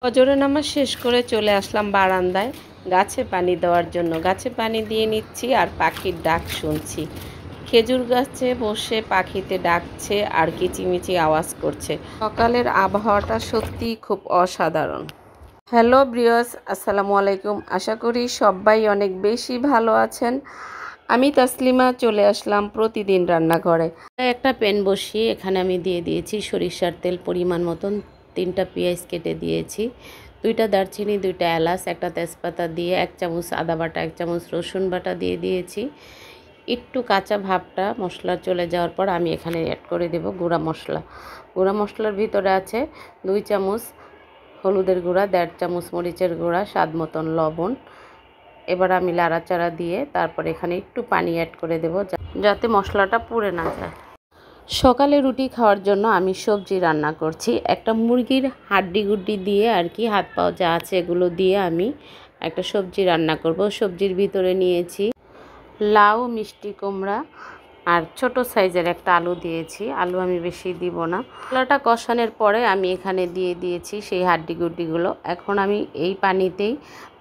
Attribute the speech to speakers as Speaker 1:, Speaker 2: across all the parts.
Speaker 1: ফজরের নামাজ শেষ করে চলে আসলাম বারান্দায় গাছে পানি দেওয়ার জন্য। গাছে পানি দিয়ে নিচ্ছি আর পাখির ডাক শুনছি। খেজুর গাছে বসে পাখিতে ডাকছে আর কিচিমিচি আওয়াজ করছে। সকালের আবহাওয়াটা সত্যিই খুব অসাধারণ। হ্যালো ব্রিয়াস, আসসালামু আলাইকুম। আশা করি সবাই অনেক বেশি ভালো আছেন। আমি তাসলিমা চলে আসলাম প্রতিদিন রান্নাঘরে। একটা প্যান বসিয়ে এখানে আমি দিয়ে দিয়েছি সরিষার তেল পরিমাণ মতন, 3টা পেঁয়াজ কেটে দিয়েছি, 2টা দারচিনি, 2টা এলাচ, একটা তেজপাতা দিয়ে 1 চামচ আদা বাটা, 1 চামচ রসুন বাটা দিয়ে দিয়েছি। একটু কাঁচা ভাবটা মশলা চলে যাওয়ার পর আমি এখানে অ্যাড করে দেব গুঁড়া মশলা। গুঁড়া মশলার ভিতরে আছে 2 চামচ হলুদের গুঁড়া, 1.5 চামচ মরিচের গুঁড়া, স্বাদ মতন লবণ। এবার আমি লাড়াচাড়া দিয়ে তারপর এখানে একটু পানি অ্যাড করে দেব যাতে মশলাটা পুড়ে না যায়। সকালে রুটি খাওয়ার জন্য আমি সবজি রান্না করছি। একটা মুরগির হাড্ডি গুড্ডি দিয়ে আর কি, হাত পাও যা আছে এগুলো দিয়ে আমি একটা সবজি রান্না করব। সবজির ভিতরে নিয়েছি লাউ, মিষ্টি কুমড়া আর ছোট সাইজের একটা আলু দিয়েছি। আলু আমি বেশি দিব না। মশলাটা কষানোর পরে আমি এখানে দিয়ে দিয়েছি সেই হাড্ডি গুড্ডিগুলো। এখন আমি এই পানিতেই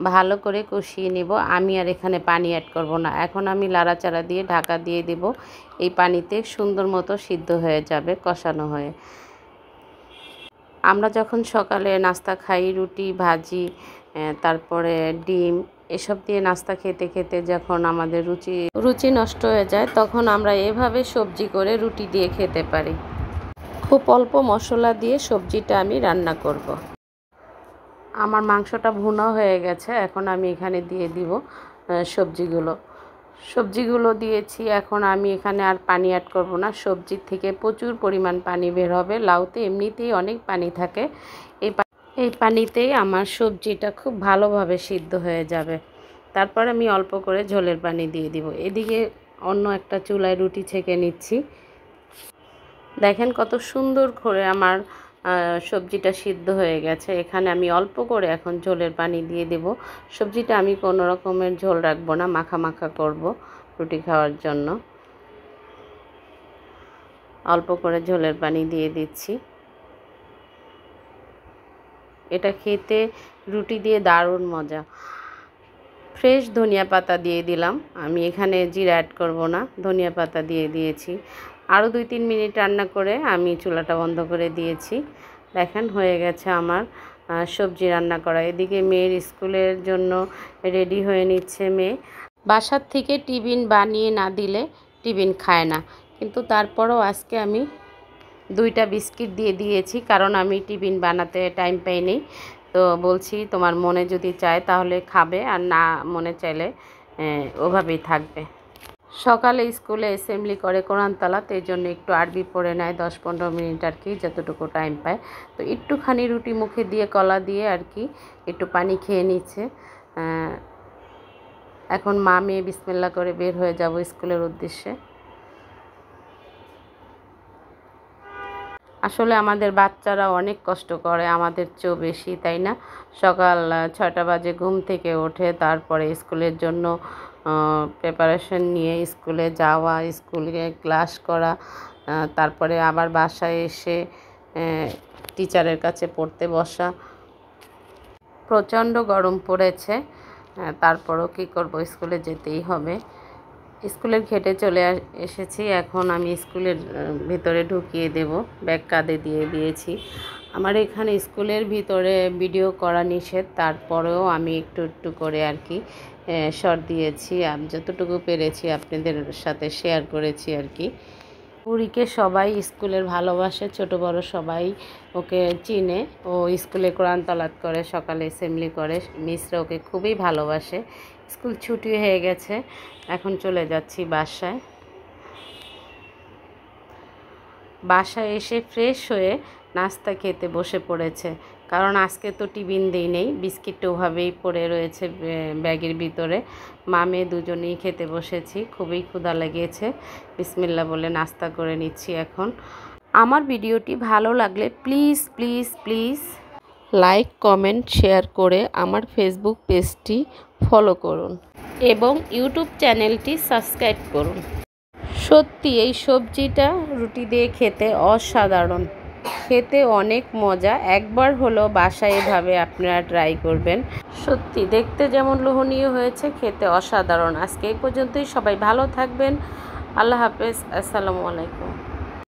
Speaker 1: ভালো করে কষিয়ে নেব। আমি আর এখানে পানি অ্যাড করব না। এখন আমি লাড়াচাড়া দিয়ে ঢাকা দিয়ে দেব। এই পানিতে সুন্দর মতো সিদ্ধ হয়ে যাবে কষানো হয়ে। আমরা যখন সকালে নাস্তা খাই, রুটি ভাজি, তারপরে ডিম, এসব দিয়ে নাস্তা খেতে খেতে যখন আমাদের রুচি নষ্ট হয়ে যায়, তখন আমরা এভাবে সবজি করে রুটি দিয়ে খেতে পারি। খুব অল্প মশলা দিয়ে সবজিটা আমি রান্না করব। আমার মাংসটা ভুনা হয়ে গেছে। এখন আমি এখানে দিয়ে দিব সবজিগুলো দিয়েছি। এখন আমি এখানে আর পানি অ্যাড করব না। সবজির থেকে প্রচুর পরিমাণ পানি বের হবে। লাউতে এমনিতেই অনেক পানি থাকে। এই পানিতেই আমার সবজিটা খুব ভালোভাবে সিদ্ধ হয়ে যাবে। তারপর আমি অল্প করে ঝোলের পানি দিয়ে দিব। এদিকে অন্য একটা চুলায় রুটি ছেঁকে নিচ্ছি। দেখেন কত সুন্দর করে আমার সবজিটা সিদ্ধ হয়ে গেছে। এখানে আমি অল্প করে এখন ঝোলের পানি দিয়ে দেব। সবজিটা আমি কোনো রকমের ঝোল রাখবো না, মাখা মাখা করব রুটি খাওয়ার জন্য। অল্প করে ঝোলের পানি দিয়ে দিচ্ছি। এটা খেতে রুটি দিয়ে দারুণ মজা। ফ্রেশ ধনিয়া পাতা দিয়ে দিলাম। আমি এখানে জিরা অ্যাড করব না, ধনিয়া পাতা দিয়ে দিয়েছি। আরও 2-3 মিনিট রান্না করে আমি চুলাটা বন্ধ করে দিয়েছি। দেখেন হয়ে গেছে আমার সবজি রান্না করা। এদিকে মেয়ের স্কুলের জন্য রেডি হয়ে নিচ্ছে মেয়ে। বাসার থেকে টিফিন বানিয়ে না দিলে টিফিন খায় না, কিন্তু তারপরও আজকে আমি 2টা বিস্কিট দিয়ে দিয়েছি, কারণ আমি টিফিন বানাতে টাইম পাইনি। তো বলছি তোমার মনে যদি চায় তাহলে খাবে, আর না মনে চাইলে ওভাবেই থাকবে। সকালে স্কুলে অ্যাসেম্বলি করে কোরআন তালাত, এই জন্য একটু আরবি পড়ে নেয় 10-15 মিনিট আর কি, যতটুকু টাইম পায়। তো একটুখানি রুটি মুখে দিয়ে কলা দিয়ে আর কি একটু পানি খেয়ে নিচ্ছে। এখন মা মেয়ে বিসমিল্লাহ করে বের হয়ে যাব স্কুলের উদ্দেশ্যে। আসলে আমাদের বাচ্চারা অনেক কষ্ট করে, আমাদের চেয়েও বেশি, তাই না? সকাল 6টা বাজে ঘুম থেকে ওঠে, তারপরে স্কুলের জন্য প্রিপারেশন নিয়ে স্কুলে যাওয়া, স্কুলে ক্লাস করা, তারপরে আবার বাসায় এসে টিচারের কাছে পড়তে বসা। প্রচণ্ড গরম পড়েছে, তারপরও কী করব, স্কুলে যেতেই হবে। স্কুলের ঘেটে চলে এসেছি। এখন আমি স্কুলের ভিতরে ঢুকিয়ে দেব। ব্যাগ কাঁধে দিয়ে দিয়েছি। আমার এখানে স্কুলের ভিতরে ভিডিও করা নিষেধ, তারপরেও আমি একটু একটু করে আর কি শর্ট দিয়েছি। আমি যতটুকু পেরেছি আপনাদের সাথে শেয়ার করেছি আর কি। পুরীকে সবাই স্কুলের ভালোবাসে, ছোট বড় সবাই ওকে চিনে। ও স্কুলে কোরআন তালাত করে, সকালে অ্যাসেম্বলি করে, মিসরা ওকে খুবই ভালোবাসে। স্কুল ছুটি হয়ে গেছে, এখন চলে যাচ্ছি বাসায়। বাসায় এসে ফ্রেশ হয়ে নাস্তা খেতে বসে পড়েছে, কারণ আজকে তো টিফিন দিই নেই। বিস্কিটটা ওভাবেই পড়ে রয়েছে ব্যাগের ভিতরে। মা মেয়ে দুজনেই খেতে বসেছি। খুবই ক্ষুধা লেগেছে। বিসমিল্লাহ বলে নাস্তা করে নিচ্ছি এখন। আমার ভিডিওটি ভালো লাগলে please please please like, comment, share করে আমার ফেসবুক পেজটি ফলো করুন এবং ইউটিউব চ্যানেলটি সাবস্ক্রাইব করুন। সত্যি এই সবজিটা রুটি দিয়ে খেতে অসাধারণ। খেতে অনেক মজা। একবার হলো বাসায় এভাবে আপনারা ট্রাই করবেন। সত্যি দেখতে যেমন লোভনীয় হয়েছে, খেতে অসাধারণ। আজকে এই পর্যন্তই। সবাই ভালো থাকবেন। আল্লাহ হাফেজ। আসসালামু আলাইকুম।